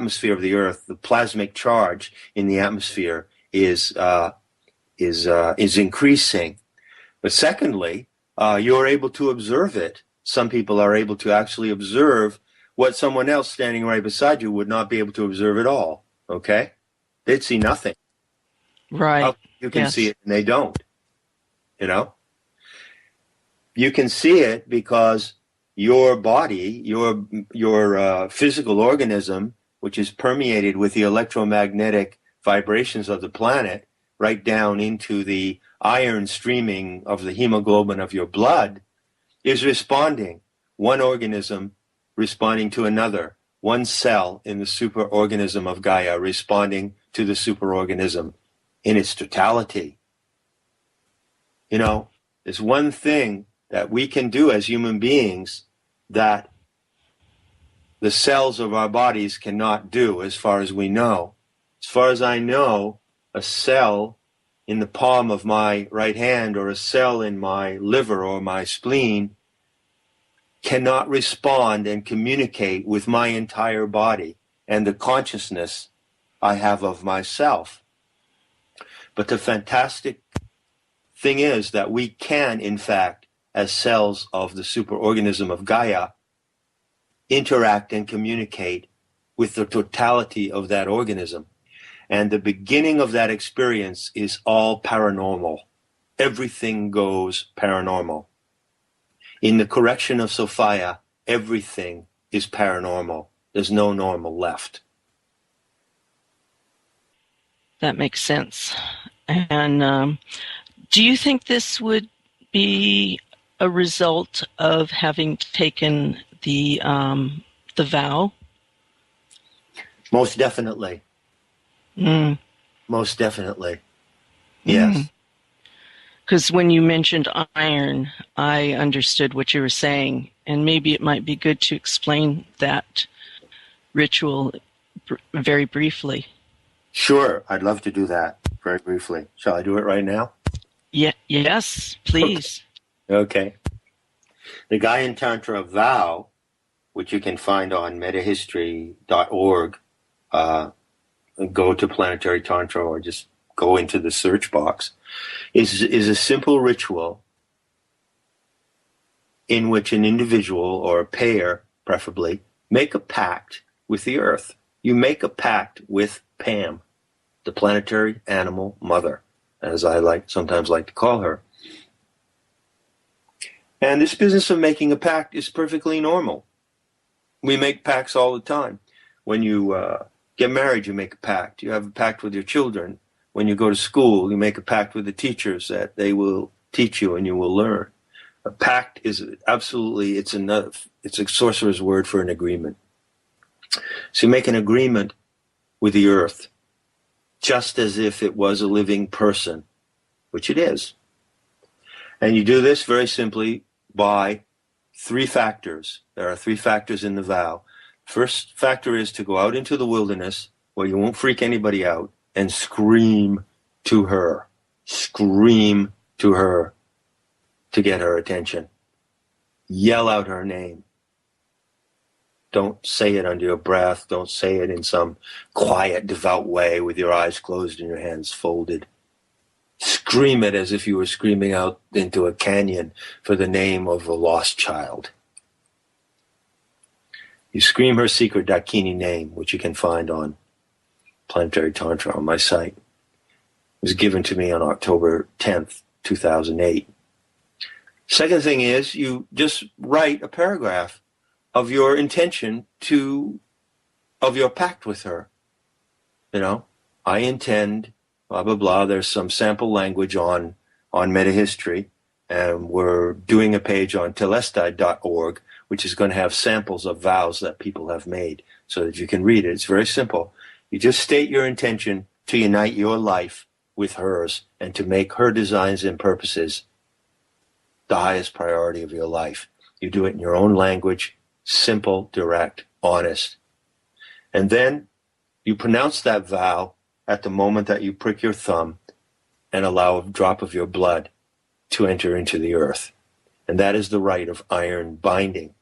atmosphere of the Earth, the plasmic charge in the atmosphere is increasing. But secondly, you're able to observe it. Some people are able to actually observe what someone else standing right beside you would not be able to observe at all. Okay? They'd see nothing. Right. You can see it and they don't. You know? You can see it because your body, your physical organism, which is permeated with the electromagnetic vibrations of the planet, right down into the iron streaming of the hemoglobin of your blood, is responding. One organism responding to another. One cell in the superorganism of Gaia responding to the superorganism in its totality. You know, there's one thing that we can do as human beings that the cells of our bodies cannot do, as far as we know. As far as I know, a cell in the palm of my right hand or a cell in my liver or my spleen cannot respond and communicate with my entire body and the consciousness I have of myself. But the fantastic thing is that we can, in fact, as cells of the superorganism of Gaia, interact and communicate with the totality of that organism. And the beginning of that experience is all paranormal. Everything goes paranormal. In the correction of Sophia, everything is paranormal. There's no normal left. That makes sense. And do you think this would be a result of having taken the vow? Most definitely. Most definitely. Yes. Because when you mentioned iron, I understood what you were saying, and maybe it might be good to explain that ritual very briefly. Sure, I'd love to do that very briefly. Shall I do it right now? Yes, please. Okay. The Gaian Tantra vow, which you can find on metahistory.org, go to Planetary Tantra or just go into the search box, is a simple ritual in which an individual or a pair, preferably, make a pact with the Earth. You make a pact with Pam, the planetary animal mother, as I sometimes like to call her. And this business of making a pact is perfectly normal. We make pacts all the time. When you get married, you make a pact. You have a pact with your children. When you go to school, you make a pact with the teachers that they will teach you and you will learn. A pact is absolutely, it's a sorcerer's word for an agreement. So you make an agreement with the Earth, just as if it was a living person, which it is. And you do this very simply by three factors. There are three factors in the vow. First factor is to go out into the wilderness where you won't freak anybody out and scream to her. Scream to her to get her attention. Yell out her name. Don't say it under your breath. Don't say it in some quiet, devout way with your eyes closed and your hands folded. Scream it as if you were screaming out into a canyon for the name of a lost child. You scream her secret Dakini name, which you can find on Planetary Tantra on my site. It was given to me on October 10th, 2008. Second thing is you just write a paragraph of your intention of your pact with her. You know, I intend, blah, blah, blah. There's some sample language on Metahistory, and we're doing a page on telestai.org, which is going to have samples of vows that people have made so that you can read it. It's very simple. You just state your intention to unite your life with hers and to make her designs and purposes the highest priority of your life. You do it in your own language, simple, direct, honest. And then you pronounce that vow at the moment that you prick your thumb and allow a drop of your blood to enter into the earth. And that is the rite of iron binding,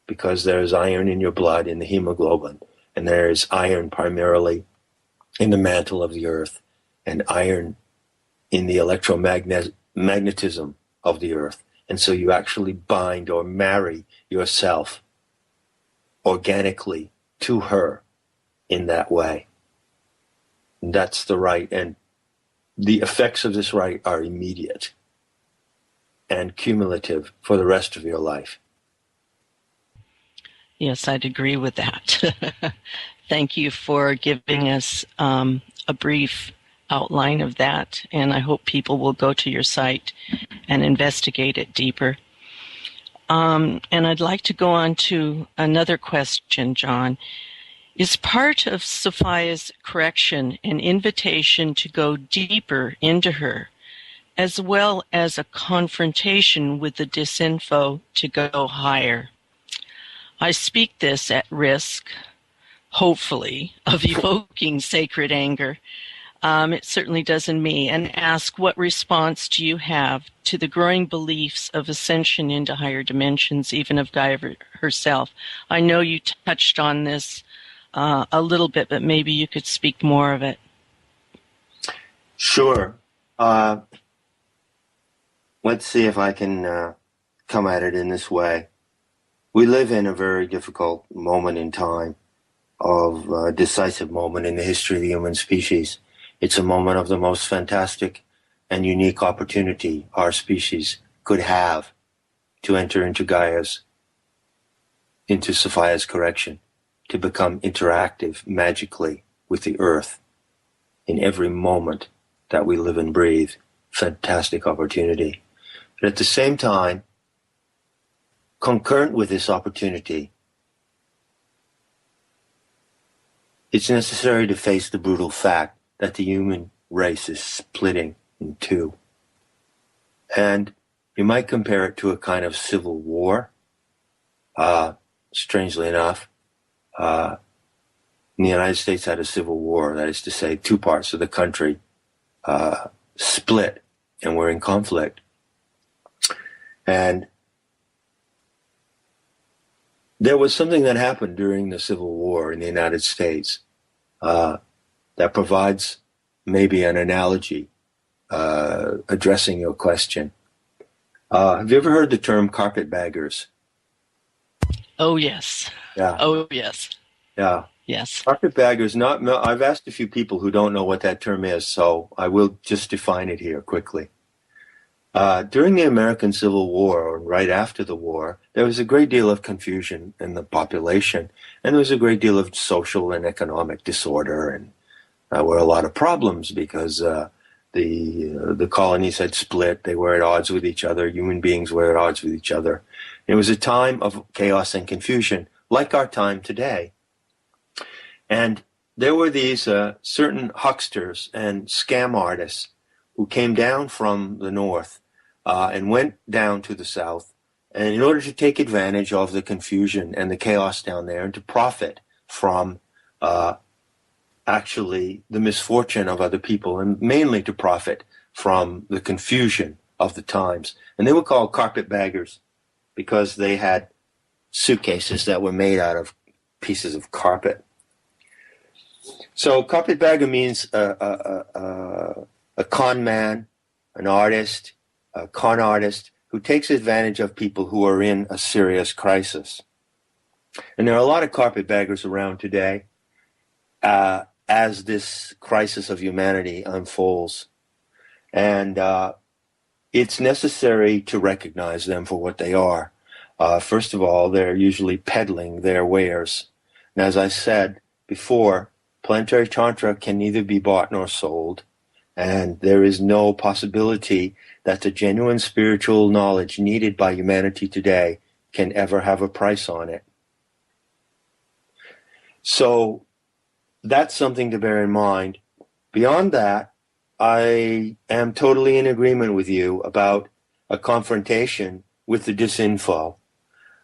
because there is iron in your blood, in the hemoglobin. And there's iron primarily in the mantle of the earth, and iron in the electromagnetism of the earth. And so you actually bind or marry yourself organically to her in that way. And that's the rite. And the effects of this rite are immediate and cumulative for the rest of your life. Yes, I'd agree with that. Thank you for giving us a brief outline of that, and I hope people will go to your site and investigate it deeper. And I'd like to go on to another question, John. Is part of Sophia's correction an invitation to go deeper into her, as well as a confrontation with the disinfo to go higher? I speak this at risk, hopefully, of evoking sacred anger. It certainly does in me, and ask, what response do you have to the growing beliefs of ascension into higher dimensions, even of Gaia herself? I know you touched on this a little bit, but maybe you could speak more of it. Sure. Let's see if I can come at it in this way. We live in a very difficult moment in time, of a decisive moment in the history of the human species. It's a moment of the most fantastic and unique opportunity our species could have to enter into Sophia's correction, to become interactive magically with the earth in every moment that we live and breathe. Fantastic opportunity. But at the same time, concurrent with this opportunity, it's necessary to face the brutal fact that the human race is splitting in two. And you might compare it to a kind of civil war. Strangely enough, the United States had a civil war, that is to say, two parts of the country split and were in conflict. And there was something that happened during the Civil War in the United States that provides maybe an analogy addressing your question. Have you ever heard the term carpetbaggers? Oh, yes. Yeah. Oh, yes. Yeah. Yes. Carpetbaggers, I've asked a few people who don't know what that term is, so I will just define it here quickly. During the American Civil War, or right after the war, there was a great deal of confusion in the population, and there was a great deal of social and economic disorder, and there were a lot of problems because the colonies had split. They were at odds with each other. Human beings were at odds with each other. It was a time of chaos and confusion, like our time today. And there were these certain hucksters and scam artists who came down from the north and went down to the south, and in order to take advantage of the confusion and the chaos down there and to profit from actually the misfortune of other people, and mainly to profit from the confusion of the times. And they were called carpetbaggers because they had suitcases that were made out of pieces of carpet. So carpetbagger means a con man, an artist, a con artist who takes advantage of people who are in a serious crisis. And there are a lot of carpetbaggers around today as this crisis of humanity unfolds. And it's necessary to recognize them for what they are. First of all, they're usually peddling their wares. And as I said before, planetary tantra can neither be bought nor sold, and there is no possibility that the genuine spiritual knowledge needed by humanity today can ever have a price on it. So that's something to bear in mind. Beyond that, I am totally in agreement with you about a confrontation with the disinfo.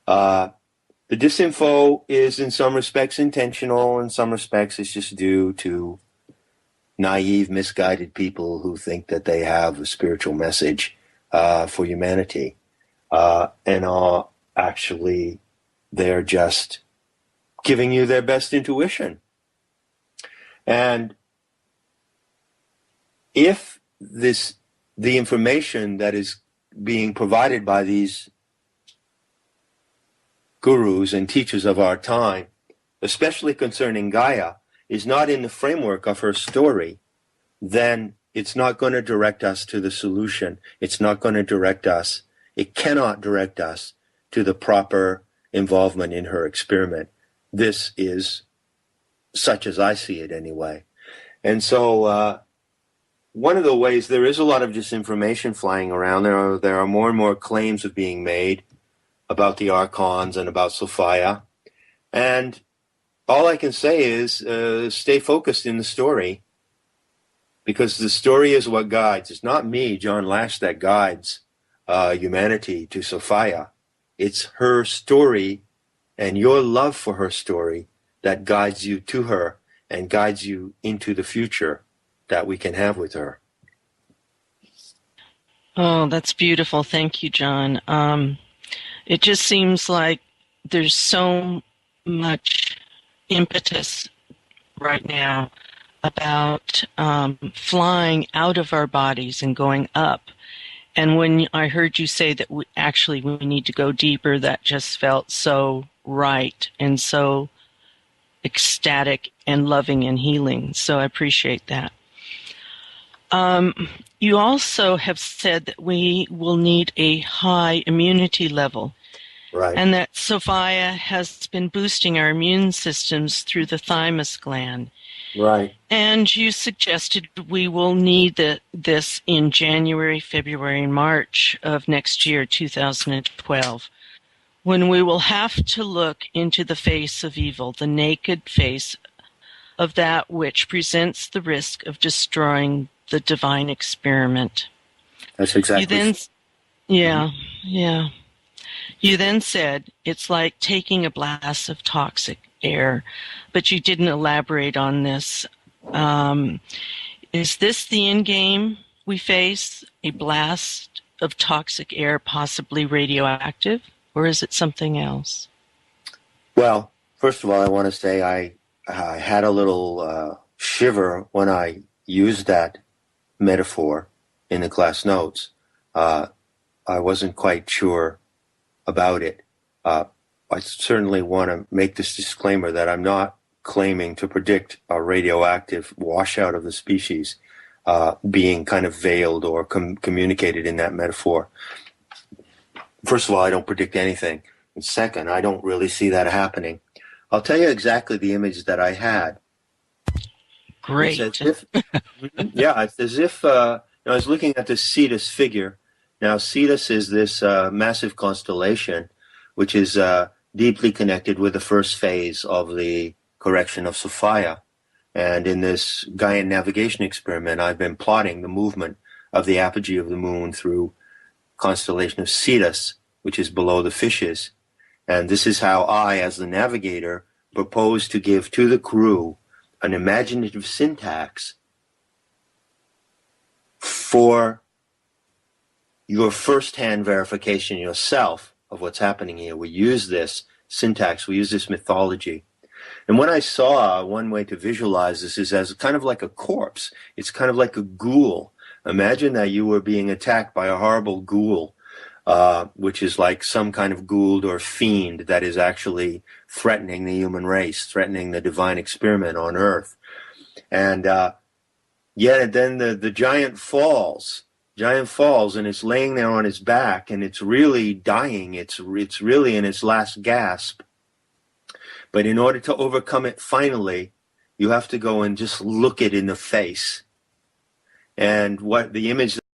The disinfo is in some respects intentional, in some respects it's just due to naive, misguided people who think that they have a spiritual message for humanity. And actually, they're just giving you their best intuition. And if the information that is being provided by these gurus and teachers of our time, especially concerning Gaia, is not in the framework of her story, then it's not going to direct us to the solution. It's not going to direct us. It cannot direct us to the proper involvement in her experiment. This is such as I see it anyway. And so one of the ways, there is a lot of disinformation flying around. There are more and more claims of being made about the archons and about Sophia. And all I can say is stay focused in the story, because the story is what guides. It's not me, John Lash, that guides humanity to Sophia. It's her story and your love for her story that guides you to her and guides you into the future that we can have with her. Oh, that's beautiful. Thank you, John. It just seems like there's so much impetus right now about flying out of our bodies and going up. And when I heard you say that we need to go deeper, that just felt so right and so ecstatic and loving and healing. So I appreciate that. You also have said that we will need a high immunity level. Right. And that Sophia has been boosting our immune systems through the thymus gland. Right. And you suggested we will need this in January, February, and March of next year, 2012, when we will have to look into the face of evil, the naked face of that which presents the risk of destroying the divine experiment. That's exactly. Yeah. You then said it's like taking a blast of toxic air, but you didn't elaborate on this. Is this the end game we face, a blast of toxic air, possibly radioactive, or is it something else? Well, first of all, I want to say I had a little shiver when I used that metaphor in the class notes. I wasn't quite sure about it. I certainly want to make this disclaimer that I'm not claiming to predict a radioactive washout of the species being kind of veiled or communicated in that metaphor. First of all, I don't predict anything. And second, I don't really see that happening. I'll tell you exactly the image that I had. Great. It's as if, it's as if I was looking at this Cetus figure. Now, Cetus is this massive constellation, which is deeply connected with the first phase of the correction of Sophia. And in this Gaian navigation experiment, I've been plotting the movement of the apogee of the moon through constellation of Cetus, which is below the fishes. And this is how I, as the navigator, propose to give to the crew an imaginative syntax for your first-hand verification yourself of what's happening here. We use this syntax, we use this mythology. And when I saw one way to visualize this is as kind of like a corpse. It's kind of like a ghoul. Imagine that you were being attacked by a horrible ghoul, which is like some kind of ghoul or fiend that is actually threatening the human race, threatening the divine experiment on Earth. And yet then the giant falls, and it's laying there on its back, and it's really dying. It's really in its last gasp. But in order to overcome it finally, you have to go and just look it in the face. And what the image